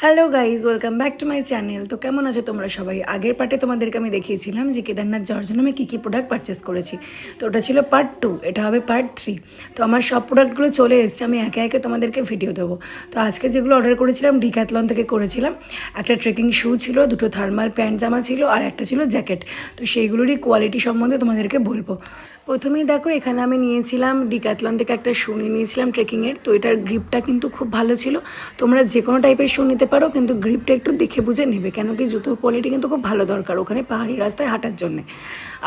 Hello guys, welcome back to my channel. তো কেমন আছো তোমরা সবাই? আগের পার্টে তোমাদেরকে আমি দেখিয়েছিলাম যে কেদারনাথ যাওয়ার জন্য আমি কী কী প্রোডাক্ট পারচেস করেছি। তো ওটা ছিল পার্ট 2, এটা হবে পার্ট 3। তো আমার সব প্রোডাক্টগুলো চলে এসেছে, আমি একে একে তোমাদেরকে ভিডিও দেবো। তো আজকে যেগুলো অর্ডার করেছিলাম ডিক্যাথলন থেকে করেছিলাম। একটা ট্রেকিং শু ছিল, দুটো থার্মাল প্যান্ট জামা ছিল, আর একটা ছিল জ্যাকেট। তো সেইগুলোরই কোয়ালিটি সম্বন্ধে তোমাদেরকে বলবো। প্রথমেই দেখো, এখানে আমি নিয়েছিলাম ডিক্যাথলন থেকে একটা শু নিয়েছিলাম ট্রেকিংয়ের। তো এটার গ্রিপটা কিন্তু খুব ভালো ছিল। তোমরা যে কোনো টাইপের শু নিতে পারো, কিন্তু গ্রিপটা একটু দেখে বুঝে নেবে, কেন কি জুতোর কোয়ালিটি কিন্তু খুব ভালো দরকার ওখানে পাহাড়ি রাস্তায় হাঁটার জন্যে।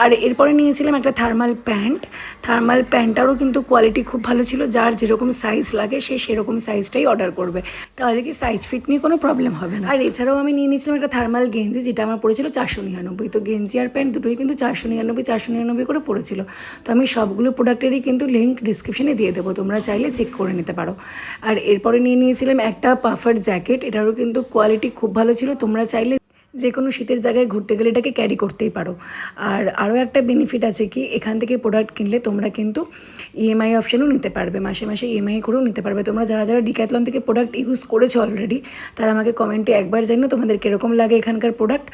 আর এরপরে নিয়েছিলাম একটা থার্মাল প্যান্ট। থার্মাল প্যান্টটারও কিন্তু কোয়ালিটি খুব ভালো ছিল। যার যেরকম সাইজ লাগে সে সেরকম সাইজটাই অর্ডার করবে, তাহলে কি সাইজ ফিট নিয়ে কোনো প্রবলেম হবে না। আর এছাড়াও আমি নিয়ে নিয়েছিলাম একটা থার্মাল গেঞ্জি, যেটা আমার পড়েছিল 499। তো গেঞ্জি আর প্যান্ট দুটোই কিন্তু 499 করে পড়েছিল। তো আমি সবগুলো প্রোডাক্টেরই কিন্তু লিঙ্ক ডিসক্রিপশনে দিয়ে দেবো, তোমরা চাইলে চেক করে নিতে পারো। আর এরপরে নিয়ে নিয়েছিলাম একটা পাফার জ্যাকেট, এটারও কিন্তু কোয়ালিটি খুব ভালো ছিল। তোমরা চাইলে যে কোনো শীতের জায়গায় ঘুরতে গেলে এটাকে ক্যারি করতেই পারো। আর আরও একটা বেনিফিট আছে কি, এখান থেকে প্রোডাক্ট কিনলে তোমরা কিন্তু ইএমআই অপশানও নিতে পারবে, মাসে মাসে ইএমআই করেও নিতে পারবে। তোমরা যারা যারা ডিক্যাথলন থেকে প্রোডাক্ট ইউজ করেছো অলরেডি, তারা আমাকে কমেন্টে একবার জানিও তোমাদের কীরকম লাগে এখানকার প্রোডাক্ট।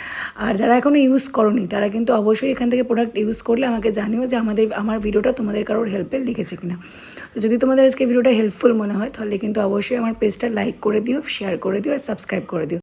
আর যারা এখনও ইউজ করোনি তারা কিন্তু অবশ্যই এখান থেকে প্রোডাক্ট ইউজ করলে আমাকে জানিও যে আমার ভিডিওটা তোমাদের কারোর হেল্পে লিখেছে কিনা। তো যদি তোমাদের আজকে ভিডিওটা হেল্পফুল মনে হয়, তাহলে কিন্তু অবশ্যই আমার পেজটা লাইক করে দিও, শেয়ার করে দিও আর সাবস্ক্রাইব করে দিও।